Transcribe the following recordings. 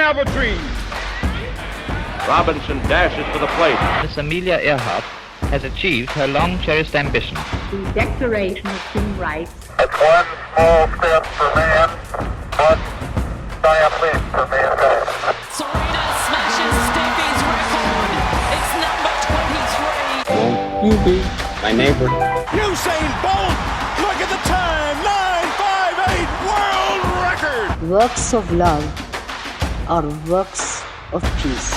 ever dreamed. Robinson dashes to the plate. Miss Amelia Earhart has achieved her long-cherished ambition. The Declaration of Human Rights. It's one small step for man, one giant leap for mankind. Serena smashes Steffi's record. It's number 23. Won't you be my neighbor? Usain Bolt, look at the time, 9:58 world record. Works of love are works of peace.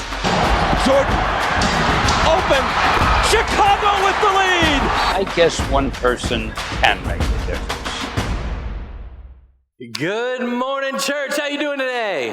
Jordan, open, Chicago with the lead. I guess one person can make a difference. Good morning, church. How you doing today?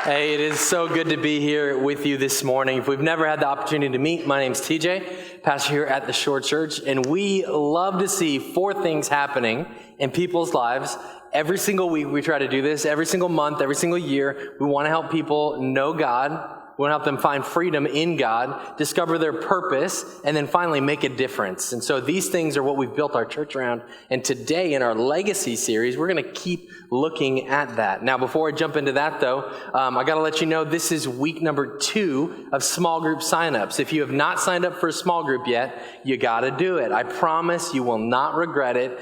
Hey, it is so good to be here with you this morning. If we've never had the opportunity to meet, my name's TJ, pastor here at the Shore Church, and we love to see 4 things happening in people's lives. Every single week we try to do this. Every single month, every single year, we want to help people know God. We want to help them find freedom in God, discover their purpose, and then finally make a difference. And so these things are what we've built our church around. And today in our Legacy series, we're going to keep looking at that. Now, before I jump into that, though, I got to let you know this is week number 2 of small group signups. If you have not signed up for a small group yet, you got to do it. I promise you will not regret it.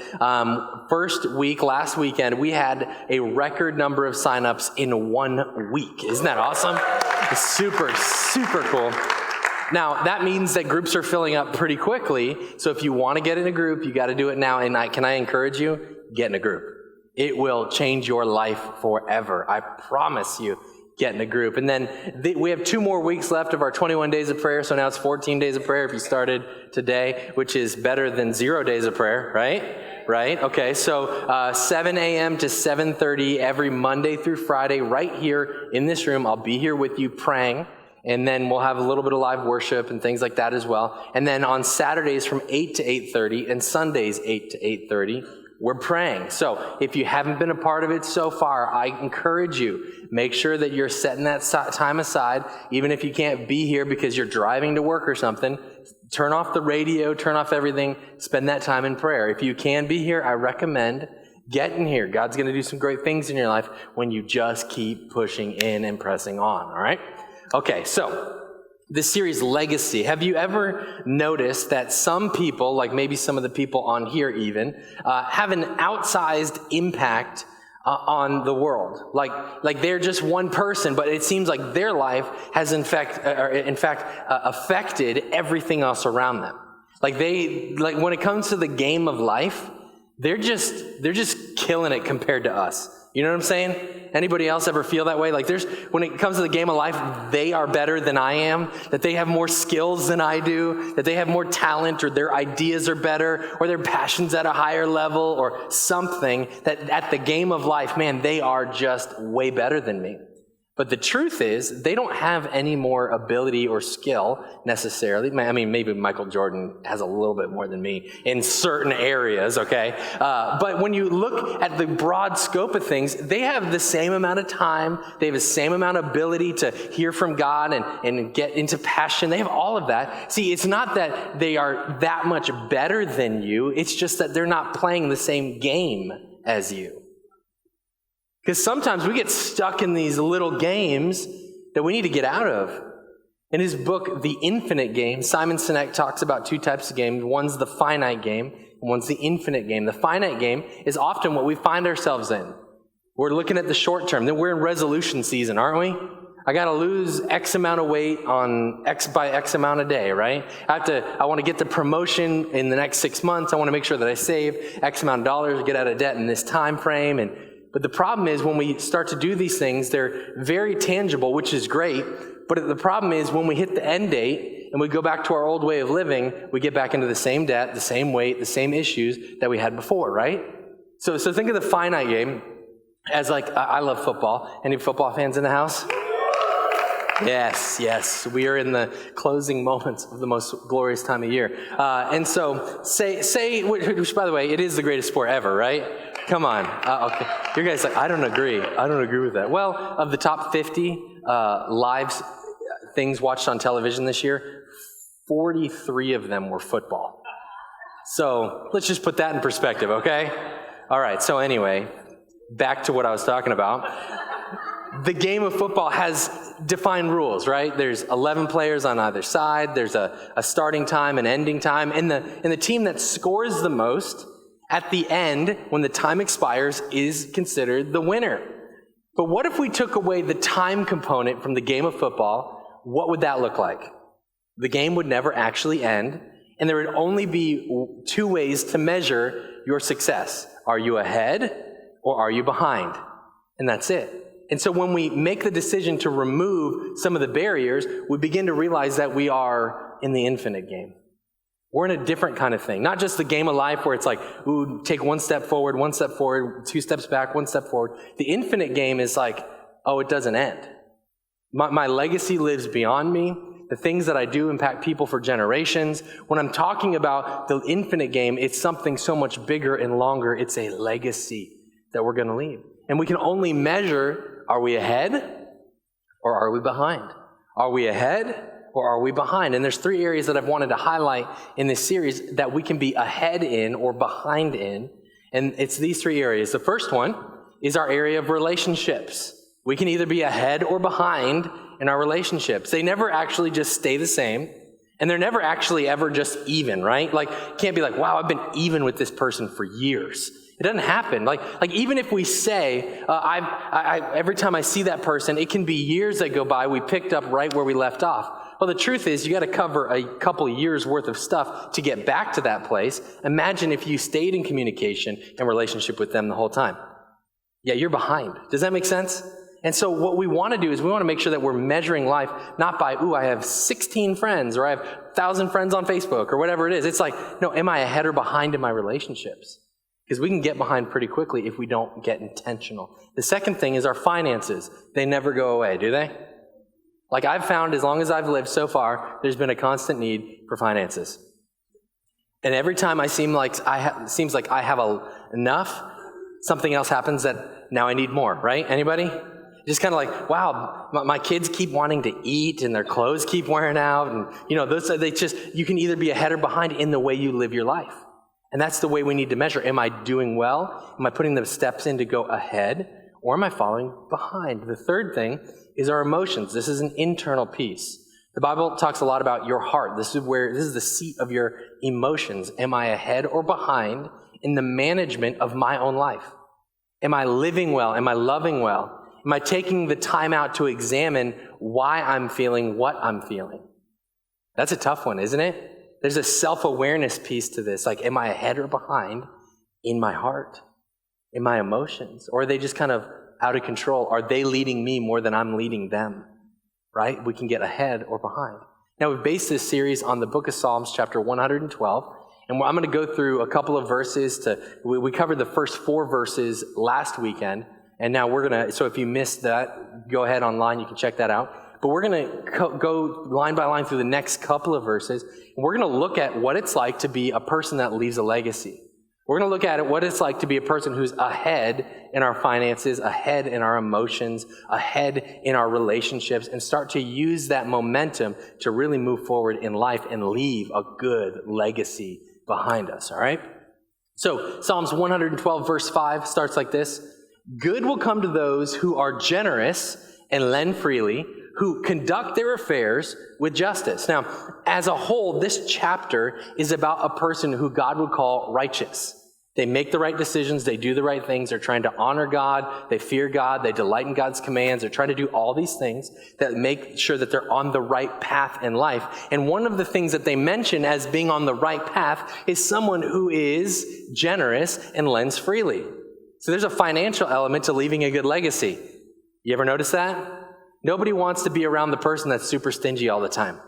First week, last weekend, we had a record number of signups in 1 week. Isn't that awesome? It's super, super cool. Now, that means that groups are filling up pretty quickly. So if you want to get in a group, you got to do it now. And can I encourage you? Get in a group. It will change your life forever. I promise you, get in a group. And then we have 2 more weeks left of our 21 days of prayer. So now it's 14 days of prayer if you started today, which is better than 0 days of prayer, right? Right? Okay, so 7 a.m. to 7:30 every Monday through Friday right here in this room. I'll be here with you praying, and then we'll have a little bit of live worship and things like that as well. And then on Saturdays from 8 to 8:30 and Sundays 8 to 8:30, we're praying. So if you haven't been a part of it so far, I encourage you, make sure that you're setting that time aside, even if you can't be here because you're driving to work or something. Turn off the radio, turn off everything, spend that time in prayer. If you can be here, I recommend getting here. God's going to do some great things in your life when you just keep pushing in and pressing on, all right? Okay, so this series, Legacy. Have you ever noticed that some people, like maybe some of the people on here even, have an outsized impact on the world? Like they're just one person, but it seems like their life has in fact affected everything else around them. Like when it comes to the game of life, they're just killing it compared to us. You know what I'm saying? Anybody else ever feel that way? Like when it comes to the game of life, they are better than I am, that they have more skills than I do, that they have more talent, or their ideas are better, or their passion's at a higher level, or something, that at the game of life, man, they are just way better than me. But the truth is, they don't have any more ability or skill necessarily. I mean, maybe Michael Jordan has a little bit more than me in certain areas, okay? But when you look at the broad scope of things, they have the same amount of time. They have the same amount of ability to hear from God and get into passion. They have all of that. See, it's not that they are that much better than you. It's just that they're not playing the same game as you. Because sometimes we get stuck in these little games that we need to get out of. In his book, The Infinite Game, Simon Sinek talks about 2 types of games. One's the finite game, and one's the infinite game. The finite game is often what we find ourselves in. We're looking at the short term. Then we're in resolution season, aren't we? I got to lose X amount of weight on X by X amount a day, right? I want to get the promotion in the next 6 months. I want to make sure that I save X amount of dollars, get out of debt in this time frame. But the problem is when we start to do these things, they're very tangible, which is great. But the problem is when we hit the end date and we go back to our old way of living, we get back into the same debt, the same weight, the same issues that we had before, right? So think of the finite game as like, I love football. Any football fans in the house? Yes. We are in the closing moments of the most glorious time of year. And so say, which by the way, it is the greatest sport ever, right? Come on. Okay. You guys like, I don't agree with that. Well, of the top 50 live things watched on television this year, 43 of them were football. So let's just put that in perspective, okay? All right, so anyway, back to what I was talking about. the game of football has defined rules, right? There's 11 players on either side. There's a starting time, an ending time. And the team that scores the most at the end, when the time expires, is considered the winner. But what if we took away the time component from the game of football? What would that look like? The game would never actually end, and there would only be two ways to measure your success. Are you ahead or are you behind? And that's it. And so when we make the decision to remove some of the barriers, we begin to realize that we are in the infinite game. We're in a different kind of thing. Not just the game of life where it's like, ooh, take 1 step forward, 2 steps back, 1 step forward. The infinite game is like, oh, it doesn't end. My legacy lives beyond me. The things that I do impact people for generations. When I'm talking about the infinite game, it's something so much bigger and longer. It's a legacy that we're going to leave. And we can only measure, are we ahead or are we behind? Are we ahead or are we behind? And there's 3 areas that I've wanted to highlight in this series that we can be ahead in or behind in. And it's these 3 areas. The first one is our area of relationships. We can either be ahead or behind in our relationships. They never actually just stay the same. And they're never actually ever just even, right? Like, can't be like, wow, I've been even with this person for years. It doesn't happen. Like even if we say, every time I see that person, it can be years that go by, we picked up right where we left off. Well, the truth is, you got to cover a couple of years worth of stuff to get back to that place. Imagine if you stayed in communication and relationship with them the whole time. Yeah, you're behind. Does that make sense? And so what we want to do is we want to make sure that we're measuring life not by, I have 16 friends or I have 1,000 friends on Facebook or whatever it is. It's like, no, am I ahead or behind in my relationships? Because we can get behind pretty quickly if we don't get intentional. The second thing is our finances. They never go away, do they? Like I've found as long as I've lived so far, there's been a constant need for finances. And every time seems like I have enough, something else happens that now I need more, right? Anybody? Just kind of like, wow, my kids keep wanting to eat and their clothes keep wearing out. And, you can either be ahead or behind in the way you live your life. And that's the way we need to measure. Am I doing well? Am I putting the steps in to go ahead? Or am I falling behind? The third thing is our emotions. This is an internal piece. The Bible talks a lot about your heart. This is the seat of your emotions. Am I ahead or behind in the management of my own life? Am I living well? Am I loving well? Am I taking the time out to examine why I'm feeling what I'm feeling? That's a tough one, isn't it? There's a self-awareness piece to this. Like, am I ahead or behind in my heart, in my emotions? Or are they just kind of out of control? Are they leading me more than I'm leading them? Right? We can get ahead or behind. Now, we've based this series on the book of Psalms, chapter 112. And I'm going to go through a couple of verses. We covered the first 4 verses last weekend. And now so if you missed that, go ahead online. You can check that out. But we're going to go line by line through the next couple of verses. And we're going to look at what it's like to be a person that leaves a legacy. We're going to look at what it's like to be a person who's ahead in our finances, ahead in our emotions, ahead in our relationships, and start to use that momentum to really move forward in life and leave a good legacy behind us, all right? So Psalms 112 verse 5 starts like this. Good will come to those who are generous and lend freely, who conduct their affairs with justice. Now, as a whole, this chapter is about a person who God would call righteous. They make the right decisions, they do the right things, they're trying to honor God, they fear God, they delight in God's commands, they're trying to do all these things that make sure that they're on the right path in life. And one of the things that they mention as being on the right path is someone who is generous and lends freely. So there's a financial element to leaving a good legacy. You ever notice that? Nobody wants to be around the person that's super stingy all the time.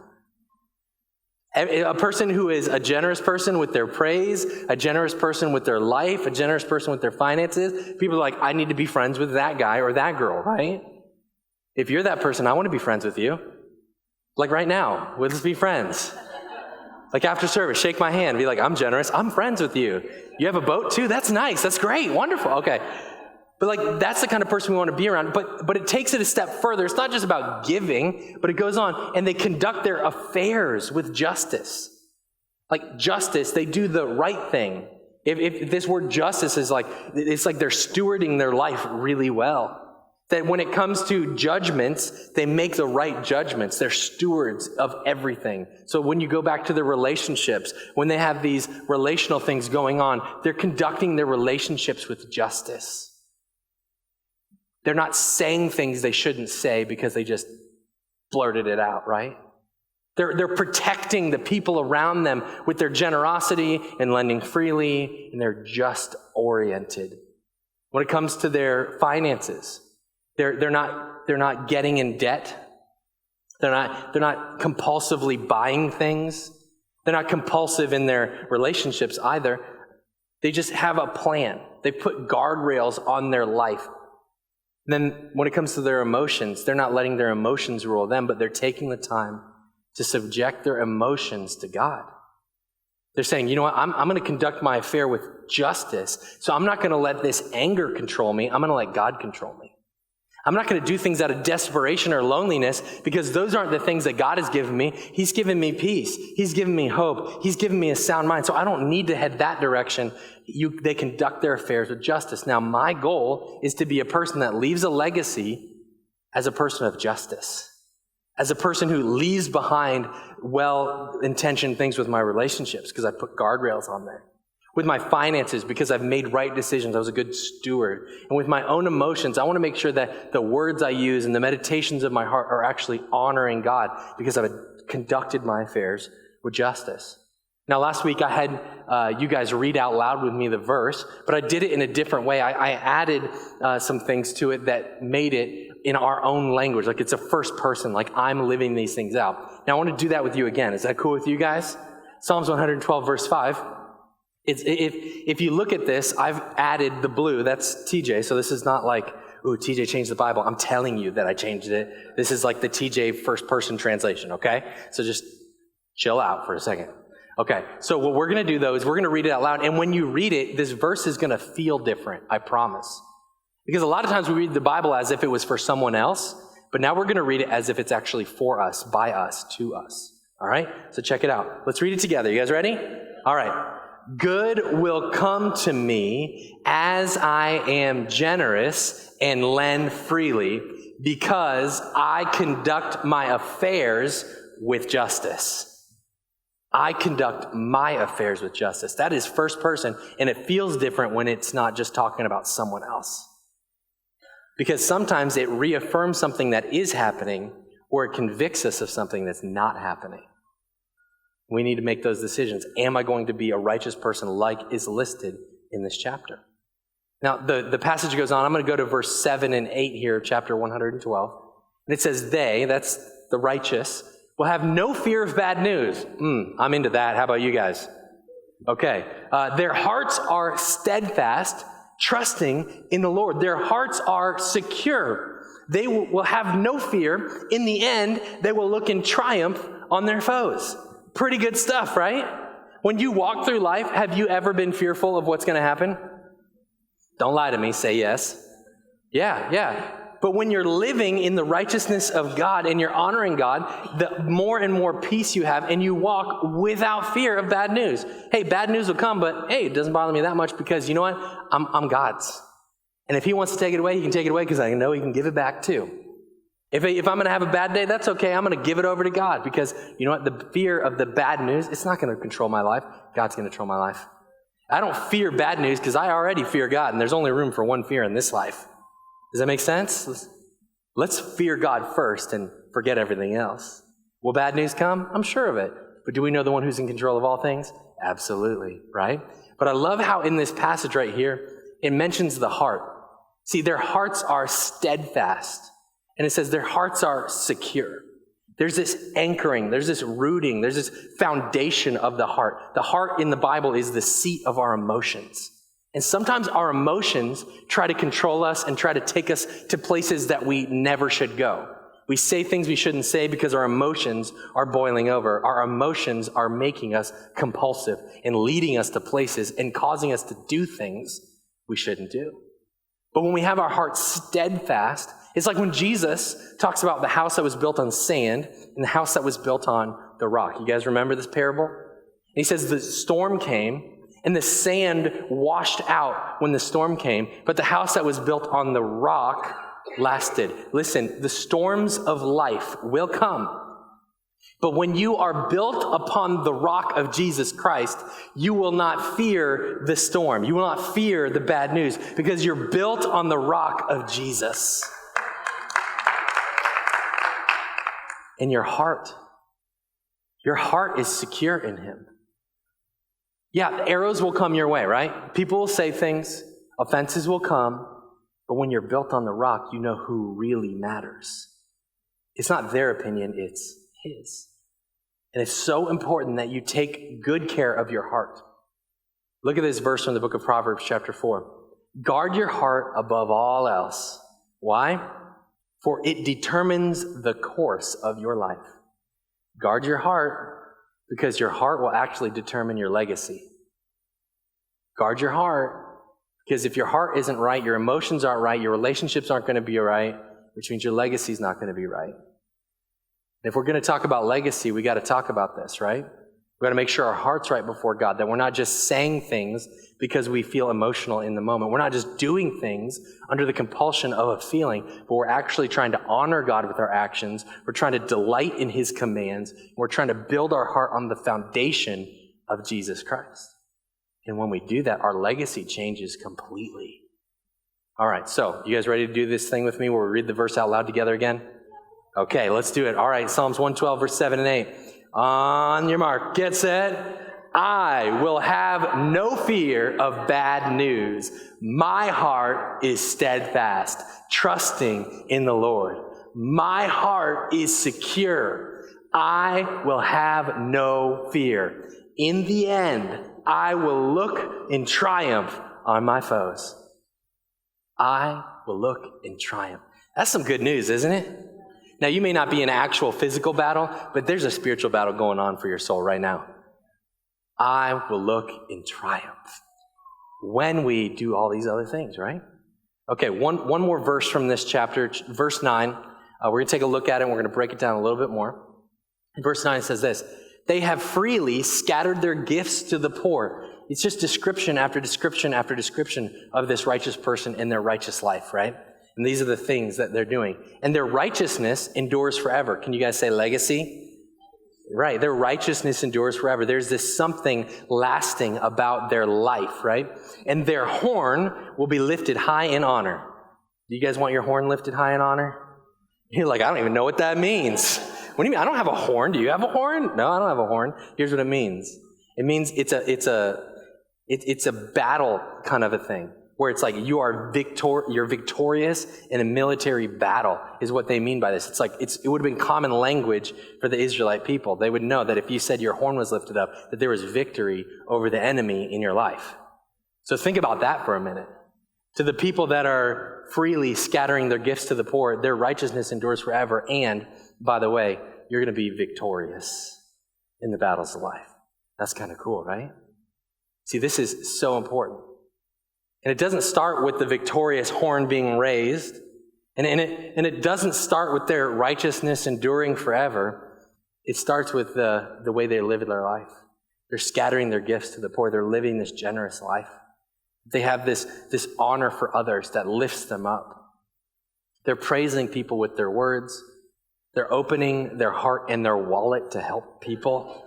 A person who is a generous person with their praise, a generous person with their life, a generous person with their finances, people are like, I need to be friends with that guy or that girl, right? If you're that person, I want to be friends with you. Like right now, let's be friends. Like after service, shake my hand, be like, I'm generous, I'm friends with you. You have a boat too? That's nice, that's great, wonderful, okay. But like, that's the kind of person we want to be around. But it takes it a step further. It's not just about giving, but it goes on. And they conduct their affairs with justice. Like justice, they do the right thing. If this word justice is like, it's like they're stewarding their life really well. That when it comes to judgments, they make the right judgments. They're stewards of everything. So when you go back to their relationships, when they have these relational things going on, they're conducting their relationships with justice. They're not saying things they shouldn't say because they just blurted it out, right? They're protecting the people around them with their generosity and lending freely, and they're just oriented. When it comes to their finances, they're not getting in debt. They're not compulsively buying things. They're not compulsive in their relationships either. They just have a plan. They put guardrails on their life. And then when it comes to their emotions, they're not letting their emotions rule them, but they're taking the time to subject their emotions to God. They're saying, you know what, I'm going to conduct my affair with justice, so I'm not going to let this anger control me. I'm going to let God control me. I'm not going to do things out of desperation or loneliness because those aren't the things that God has given me. He's given me peace. He's given me hope. He's given me a sound mind, so I don't need to head that direction. They conduct their affairs with justice. Now, my goal is to be a person that leaves a legacy as a person of justice, as a person who leaves behind well-intentioned things with my relationships because I put guardrails on there. With my finances because I've made right decisions. I was a good steward. And with my own emotions, I want to make sure that the words I use and the meditations of my heart are actually honoring God because I've conducted my affairs with justice. Now, last week I had you guys read out loud with me the verse, but I did it in a different way. I added some things to it that made it in our own language, like it's a first person, like I'm living these things out. Now, I want to do that with you again. Is that cool with you guys? Psalms 112, verse 5. If you look at this, I've added the blue. That's TJ, so this is not like, ooh, TJ changed the Bible. I'm telling you that I changed it. This is like the TJ first person translation, okay? So just chill out for a second. Okay, so what we're going to do, though, is we're going to read it out loud. And when you read it, this verse is going to feel different, I promise. Because a lot of times we read the Bible as if it was for someone else, but now we're going to read it as if it's actually for us, by us, to us. All right? So check it out. Let's read it together. You guys ready? All right. Good will come to me as I am generous and lend freely because I conduct my affairs with justice. I conduct my affairs with justice. That is first person, and it feels different when it's not just talking about someone else. Because sometimes it reaffirms something that is happening or it convicts us of something that's not happening. We need to make those decisions. Am I going to be a righteous person like is listed in this chapter? Now, the passage goes on. I'm going to go to verse 7 and 8 here of chapter 112. And it says, they, that's the righteous, will have no fear of bad news. I'm into that. How about you guys? Okay. Their hearts are steadfast, trusting in the Lord. Their hearts are secure. They will have no fear. In the end, they will look in triumph on their foes. Pretty good stuff, right? When you walk through life, have you ever been fearful of what's going to happen? Don't lie to me. Say yes. Yeah. But when you're living in the righteousness of God and you're honoring God, the more and more peace you have, and you walk without fear of bad news. Hey, bad news will come, but hey, it doesn't bother me that much because you know what? I'm God's. And if he wants to take it away, he can take it away because I know he can give it back too. If I'm going to have a bad day, that's okay. I'm going to give it over to God because you know what? The fear of the bad news, it's not going to control my life. God's going to control my life. I don't fear bad news because I already fear God, and there's only room for one fear in this life. Does that make sense? Let's fear God first and forget everything else. Will bad news come? I'm sure of it. But do we know the one who's in control of all things? Absolutely, right? But I love how in this passage right here, it mentions the heart. See, their hearts are steadfast. And it says their hearts are secure. There's this anchoring, there's this rooting, there's this foundation of the heart. The heart in the Bible is the seat of our emotions. And sometimes our emotions try to control us and try to take us to places that we never should go. We say things we shouldn't say because our emotions are boiling over. Our emotions are making us compulsive and leading us to places and causing us to do things we shouldn't do. But when we have our hearts steadfast, it's like when Jesus talks about the house that was built on sand and the house that was built on the rock. You guys remember this parable? And he says the storm came and the sand washed out when the storm came, but the house that was built on the rock lasted. Listen, the storms of life will come. But when you are built upon the rock of Jesus Christ, you will not fear the storm. You will not fear the bad news because you're built on the rock of Jesus. And your heart is secure in him. Yeah, arrows will come your way, right? People will say things, offenses will come, but when you're built on the rock, you know who really matters. It's not their opinion, it's his. And it's so important that you take good care of your heart. Look at this verse from the book of Proverbs, chapter 4. Guard your heart above all else. Why? For it determines the course of your life. Guard your heart because your heart will actually determine your legacy. Guard your heart because if your heart isn't right, your emotions aren't right, your relationships aren't going to be right, which means your legacy is not going to be right. If we're going to talk about legacy, we got to talk about this, right? We got to make sure our heart's right before God, that we're not just saying things because we feel emotional in the moment. We're not just doing things under the compulsion of a feeling, but we're actually trying to honor God with our actions. We're trying to delight in his commands. We're trying to build our heart on the foundation of Jesus Christ. And when we do that, our legacy changes completely. All right, so you guys ready to do this thing with me where we read the verse out loud together again? Okay, let's do it. All right, Psalms 112, verse 7 and 8. On your mark, get set. I will have no fear of bad news. My heart is steadfast, trusting in the Lord. My heart is secure. I will have no fear. In the end, I will look in triumph on my foes. I will look in triumph. That's some good news, isn't it? Now, you may not be in an actual physical battle, but there's a spiritual battle going on for your soul right now. I will look in triumph when we do all these other things, right? Okay, one more verse from this chapter, verse 9. We're going to take a look at it, and we're going to break it down a little bit more. Verse 9 says this, they have freely scattered their gifts to the poor. It's just description after description after description of this righteous person in their righteous life, right? And these are the things that they're doing. And their righteousness endures forever. Can you guys say legacy? Right, their righteousness endures forever. There's this something lasting about their life, right? And their horn will be lifted high in honor. Do you guys want your horn lifted high in honor? You're like, I don't even know what that means. What do you mean? I don't have a horn. Do you have a horn? No, I don't have a horn. Here's what it means. It means it's a battle kind of a thing. Where it's like you're victorious in a military battle is what they mean by this. It's like it would have been common language for the Israelite people. They would know that if you said your horn was lifted up, that there was victory over the enemy in your life. So think about that for a minute. To the people that are freely scattering their gifts to the poor, their righteousness endures forever. And, by the way, you're going to be victorious in the battles of life. That's kind of cool, right? See, this is so important. And it doesn't start with the victorious horn being raised. And it doesn't start with their righteousness enduring forever. It starts with the way they live their life. They're scattering their gifts to the poor. They're living this generous life. They have this honor for others that lifts them up. They're praising people with their words. They're opening their heart and their wallet to help people.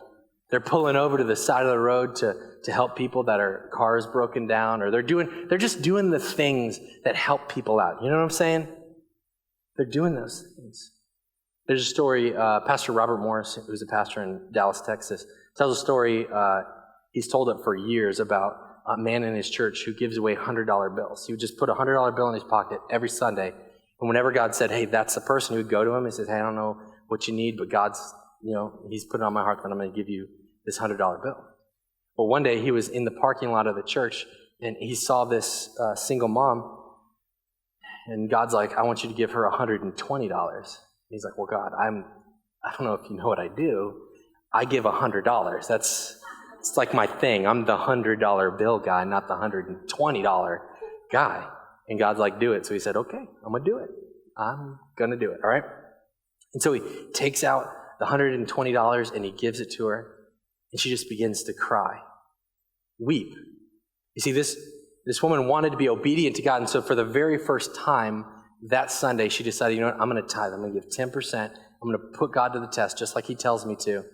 They're pulling over to the side of the road to help people that are cars broken down, or they're just doing the things that help people out. You know what I'm saying? They're doing those things. There's a story, Pastor Robert Morris, who's a pastor in Dallas, Texas, tells a story, he's told it for years, about a man in his church who gives away $100 bills. He would just put a $100 bill in his pocket every Sunday, and whenever God said, hey, that's the person, who would go to him and says, hey, I don't know what you need, but God's, he's put it on my heart that I'm going to give you this $100 bill. Well, one day he was in the parking lot of the church, and he saw this single mom, and God's like, I want you to give her $120. He's like, well, God, I don't know if you know what I do. I give $100. It's like my thing. I'm the $100 bill guy, not the $120 guy. And God's like, do it. So he said, okay, I'm going to do it. I'm going to do it, all right? And so he takes out the $120 and he gives it to her. And she just begins to cry, weep. You see, this woman wanted to be obedient to God, and so for the very first time, that Sunday, she decided, you know what, I'm going to tithe. I'm going to give 10%. I'm going to put God to the test just like he tells me to. And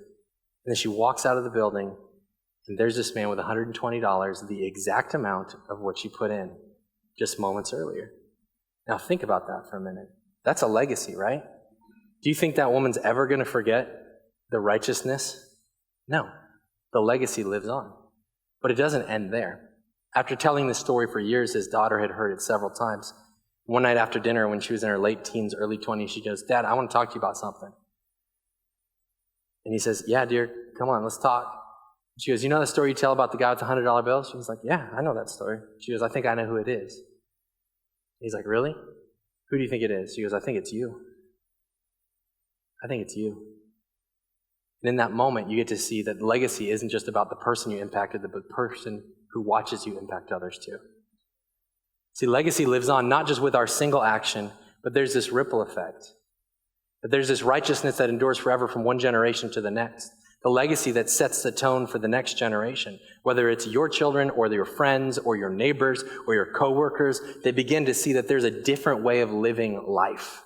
then she walks out of the building, and there's this man with $120, the exact amount of what she put in just moments earlier. Now think about that for a minute. That's a legacy, right? Do you think that woman's ever going to forget the righteousness? No. The legacy lives on. But it doesn't end there. After telling this story for years, his daughter had heard it several times. One night after dinner, when she was in her late teens, early 20s, she goes, Dad, I want to talk to you about something. And he says, yeah, dear, come on, let's talk. She goes, you know the story you tell about the guy with the $100 bill? She was like, yeah, I know that story. She goes, I think I know who it is. He's like, really? Who do you think it is? She goes, I think it's you. I think it's you. And in that moment, you get to see that legacy isn't just about the person you impacted, but the person who watches you impact others too. See, legacy lives on not just with our single action, but there's this ripple effect. That there's this righteousness that endures forever from one generation to the next. The legacy that sets the tone for the next generation. Whether it's your children or your friends or your neighbors or your coworkers, they begin to see that there's a different way of living life.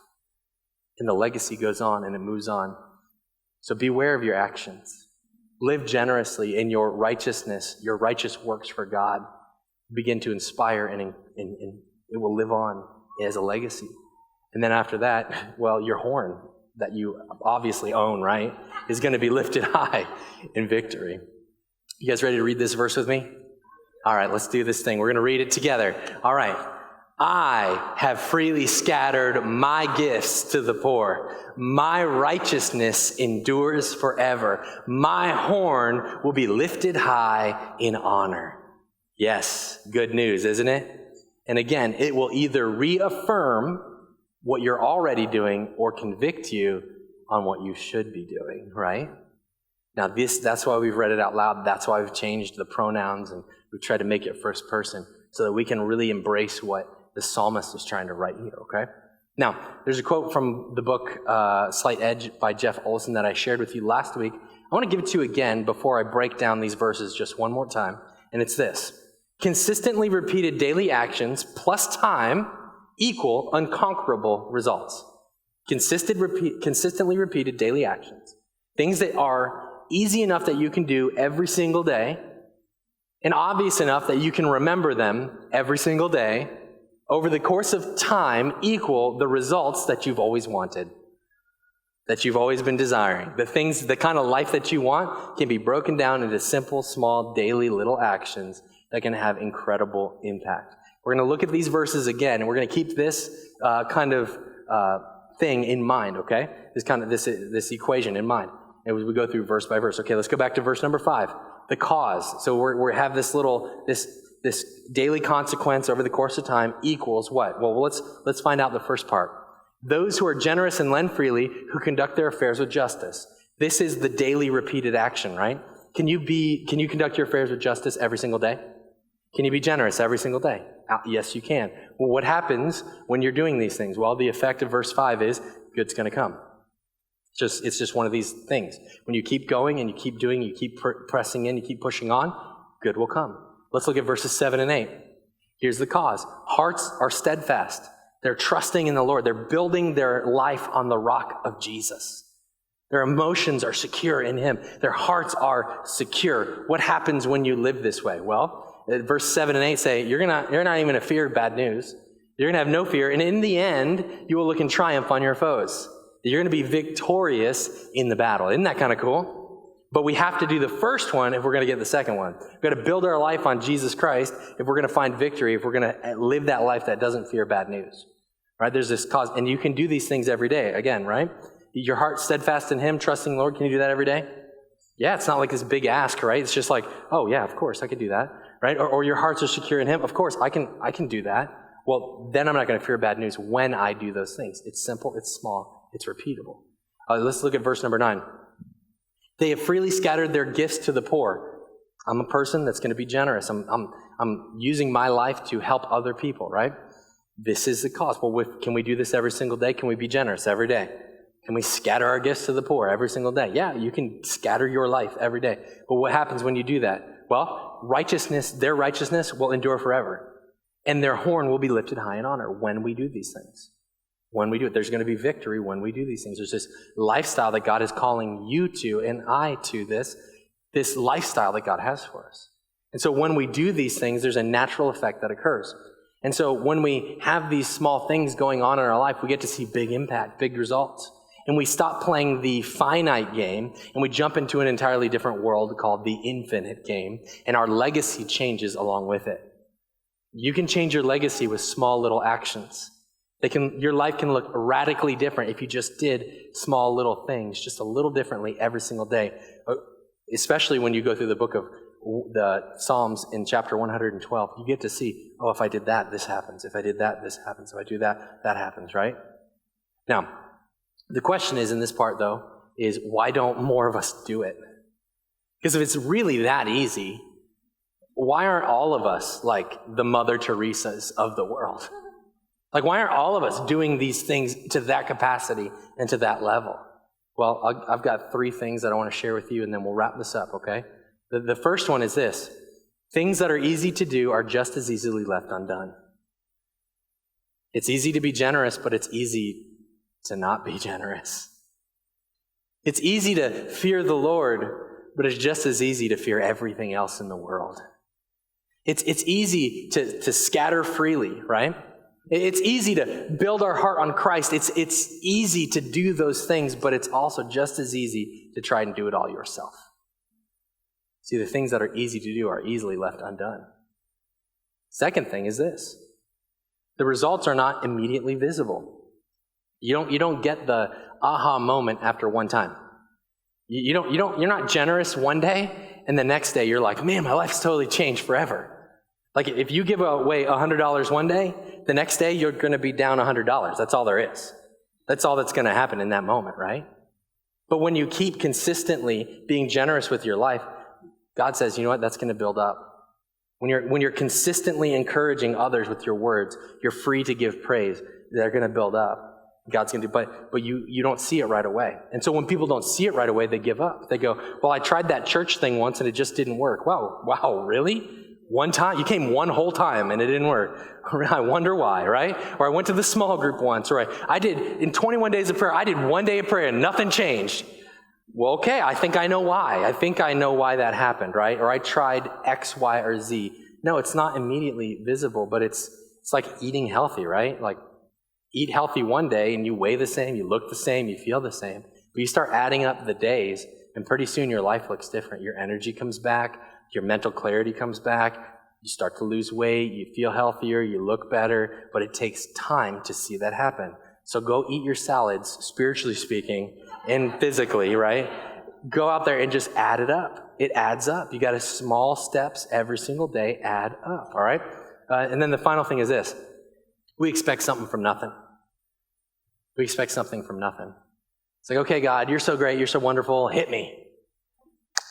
And the legacy goes on and it moves on. So beware of your actions. Live generously in your righteousness, your righteous works for God. Begin to inspire and it will live on as a legacy. And then after that, well, your horn that you obviously own, right, is going to be lifted high in victory. You guys ready to read this verse with me? All right, let's do this thing. We're going to read it together. All right. I have freely scattered my gifts to the poor. My righteousness endures forever. My horn will be lifted high in honor. Yes, good news, isn't it? And again, it will either reaffirm what you're already doing or convict you on what you should be doing, right? Now that's why we've read it out loud. That's why we've changed the pronouns and we've tried to make it first person so that we can really embrace what the psalmist is trying to write here, okay? Now, there's a quote from the book Slight Edge by Jeff Olson that I shared with you last week. I want to give it to you again before I break down these verses just one more time. And it's this. Consistently repeated daily actions plus time equal unconquerable results. Consistently repeated daily actions. Things that are easy enough that you can do every single day and obvious enough that you can remember them every single day over the course of time equal the results that you've always wanted, that you've always been desiring. The kind of life that you want can be broken down into simple, small, daily little actions that can have incredible impact. We're going to look at these verses again, and we're going to keep this thing in mind, okay? This equation in mind. And we go through verse by verse. Okay, let's go back to verse number 5. The cause. So we have this daily consequence over the course of time equals what? Well, let's find out the first part. Those who are generous and lend freely, who conduct their affairs with justice. This is the daily repeated action, right? Can you conduct your affairs with justice every single day? Can you be generous every single day? Yes, you can. Well, what happens when you're doing these things? Well, the effect of verse 5 is good's going to come. It's just one of these things. When you keep going and you keep doing, you keep pressing in, you keep pushing on, good will come. Let's look at verses 7 and 8. Here's the cause. Hearts are steadfast. They're trusting in the Lord. They're building their life on the rock of Jesus. Their emotions are secure in Him. Their hearts are secure. What happens when you live this way? Well, verse 7 and 8 say, you're not even going to fear bad news. You're going to have no fear. And in the end, you will look in triumph on your foes. You're going to be victorious in the battle. Isn't that kind of cool? But we have to do the first one if we're going to get the second one. We've got to build our life on Jesus Christ if we're going to find victory, if we're going to live that life that doesn't fear bad news. Right? There's this cause. And you can do these things every day. Again, right? Your heart steadfast in Him, trusting the Lord. Can you do that every day? Yeah, it's not like this big ask, right? It's just like, oh yeah, of course, I could do that. Right? Or your hearts are secure in Him. Of course, I can do that. Well, then I'm not going to fear bad news when I do those things. It's simple, it's small, it's repeatable. Let's look at verse number 9. They have freely scattered their gifts to the poor. I'm a person that's going to be generous. I'm using my life to help other people, right? This is the cause. Well, can we do this every single day? Can we be generous every day? Can we scatter our gifts to the poor every single day? Yeah, you can scatter your life every day. But what happens when you do that? Well, their righteousness will endure forever. And their horn will be lifted high in honor when we do these things. when we do it. There's going to be victory when we do these things. There's this lifestyle that God is calling you to, and I to this lifestyle that God has for us. And so when we do these things, there's a natural effect that occurs. And so when we have these small things going on in our life, we get to see big impact, big results. And we stop playing the finite game, and we jump into an entirely different world called the infinite game, and our legacy changes along with it. You can change your legacy with small little actions. Your life can look radically different if you just did small little things, just a little differently every single day. Especially when you go through the book of the Psalms in chapter 112, you get to see, oh, if I did that, this happens. If I did that, this happens. If I do that, that happens, right? Now, the question is in this part, though, is why don't more of us do it? Because if it's really that easy, why aren't all of us like the Mother Teresas of the world? Like, why aren't all of us doing these things to that capacity and to that level? Well, I've got 3 things that I want to share with you, and then we'll wrap this up, okay? The first one is this. Things that are easy to do are just as easily left undone. It's easy to be generous, but it's easy to not be generous. It's easy to fear the Lord, but it's just as easy to fear everything else in the world. It's easy to scatter freely, right? It's easy to build our heart on Christ. It's easy to do those things, but it's also just as easy to try and do it all yourself. See, the things that are easy to do are easily left undone. Second thing is this. The results are not immediately visible. You don't get the aha moment after one time. You're not generous one day, and the next day you're like, man, my life's totally changed forever. Like if you give away $100 one day, the next day you're going to be down $100. That's all there is. That's all that's going to happen in that moment, right? But when you keep consistently being generous with your life, God says, you know what, that's going to build up. When you're consistently encouraging others with your words, you're free to give praise. They're going to build up. God's going to do, but you don't see it right away. And so when people don't see it right away, they give up. They go, well, I tried that church thing once and it just didn't work. Wow, really? One time? You came one whole time and it didn't work. I wonder why, right? Or I went to the small group once, or I did, in 21 days of prayer, I did 1 day of prayer and nothing changed. Well, okay, I think I know why. I think I know why that happened, right? Or I tried X, Y, or Z. No, it's not immediately visible, but it's like eating healthy, right? Like eat healthy one day and you weigh the same, you look the same, you feel the same. But you start adding up the days and pretty soon your life looks different. Your energy comes back, your mental clarity comes back, you start to lose weight, you feel healthier, you look better, but it takes time to see that happen. So go eat your salads, spiritually speaking, and physically, right? Go out there and just add it up. It adds up. You got to small steps every single day add up, all right? And then the final thing is this. We expect something from nothing. We expect something from nothing. It's like, okay, God, you're so great, you're so wonderful, hit me,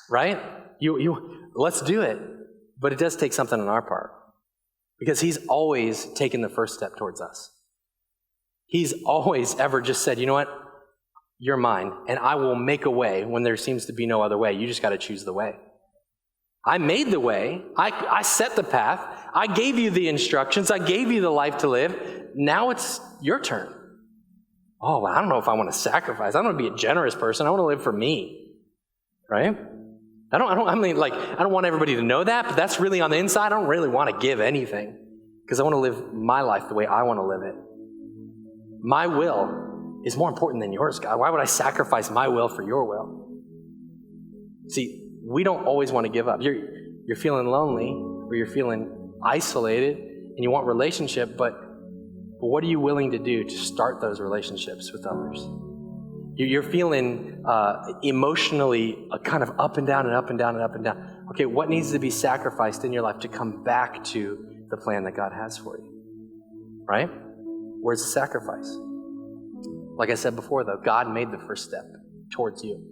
right? Let's do it. But it does take something on our part because he's always taken the first step towards us. He's always ever just said, you know what? You're mine, and I will make a way when there seems to be no other way. You just got to choose the way. I made the way. I set the path. I gave you the instructions. I gave you the life to live. Now it's your turn. Oh, well, I don't know if I want to sacrifice. I don't want to be a generous person. I want to live for me, right? I don't want everybody to know that, but that's really on the inside. I don't really want to give anything because I want to live my life the way I want to live it. My will is more important than yours, God. Why would I sacrifice my will for your will? See, we don't always want to give up. You're feeling lonely or you're feeling isolated and you want relationship, but what are you willing to do to start those relationships with others? You're feeling emotionally kind of up and down and up and down and up and down. Okay, what needs to be sacrificed in your life to come back to the plan that God has for you? Right? Where's the sacrifice? Like I said before, though, God made the first step towards you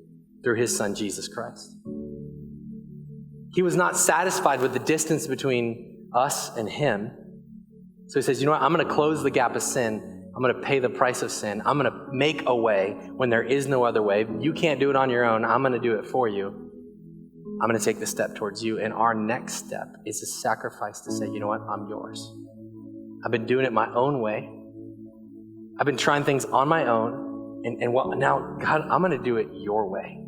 through his son, Jesus Christ. He was not satisfied with the distance between us and him. So he says, you know what? I'm going to close the gap of sin. I'm going to pay the price of sin. I'm going to make a way when there is no other way. You can't do it on your own. I'm going to do it for you. I'm going to take the step towards you. And our next step is a sacrifice to say, you know what? I'm yours. I've been doing it my own way. I've been trying things on my own, and now, God, I'm going to do it your way.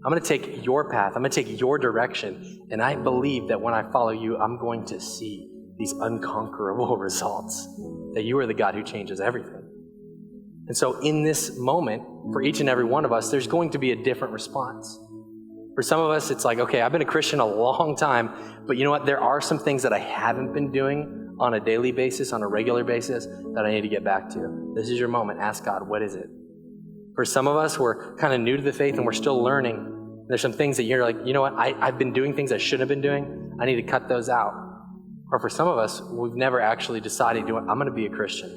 I'm going to take your path. I'm going to take your direction, and I believe that when I follow you, I'm going to see these unconquerable results, that you are the God who changes everything. And so in this moment, for each and every one of us, there's going to be a different response. For some of us, it's like, okay, I've been a Christian a long time, but you know what? There are some things that I haven't been doing on a daily basis, on a regular basis, that I need to get back to. This is your moment. Ask God, what is it? For some of us, we're kind of new to the faith and we're still learning. There's some things that you're like, you know what? I've been doing things I shouldn't have been doing. I need to cut those out. Or for some of us, we've never actually decided, I'm going to be a Christian.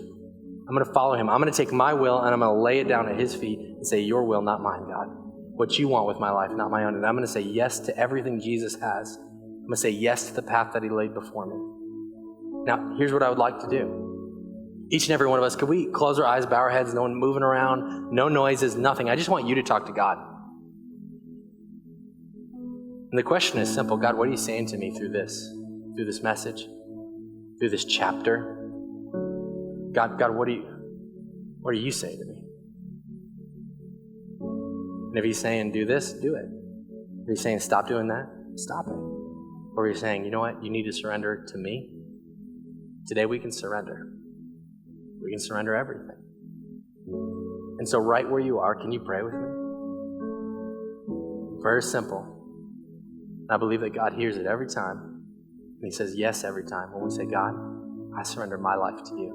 I'm going to follow him. I'm going to take my will and I'm going to lay it down at his feet and say, your will, not mine, God. What you want with my life, not my own. And I'm going to say yes to everything Jesus has. I'm going to say yes to the path that he laid before me. Now, here's what I would like to do. Each and every one of us, could we close our eyes, bow our heads, no one moving around, no noises, nothing. I just want you to talk to God. And the question is simple. God, what are you saying to me through this message, through this chapter? God, what are you saying to me? And if he's saying do this, do it. If he's saying stop doing that, stop it. Or he's saying, you know what, you need to surrender to me. Today we can surrender. We can surrender everything. And so right where you are, can you pray with me? Very simple. I believe that God hears it every time. And he says yes every time when we say, God, I surrender my life to you.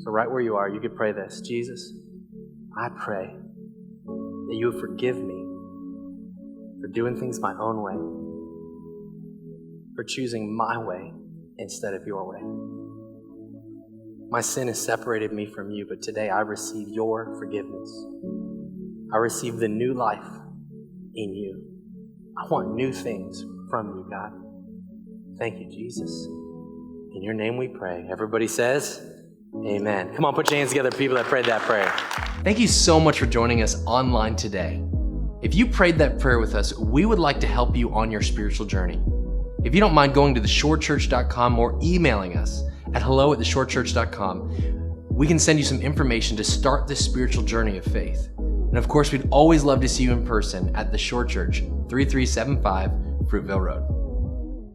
So right where you are, you could pray this. Jesus, I pray that you would forgive me for doing things my own way, for choosing my way instead of your way. My sin has separated me from you, but today I receive your forgiveness. I receive the new life in you. I want new things from you, God. Thank you, Jesus. In your name we pray. Everybody says, amen. Come on, put your hands together, people that prayed that prayer. Thank you so much for joining us online today. If you prayed that prayer with us, we would like to help you on your spiritual journey. If you don't mind going to theshorechurch.com or emailing us at hello@theshorechurch.com, we can send you some information to start this spiritual journey of faith. And of course, we'd always love to see you in person at The Short Church, 3375 Fruitville Road.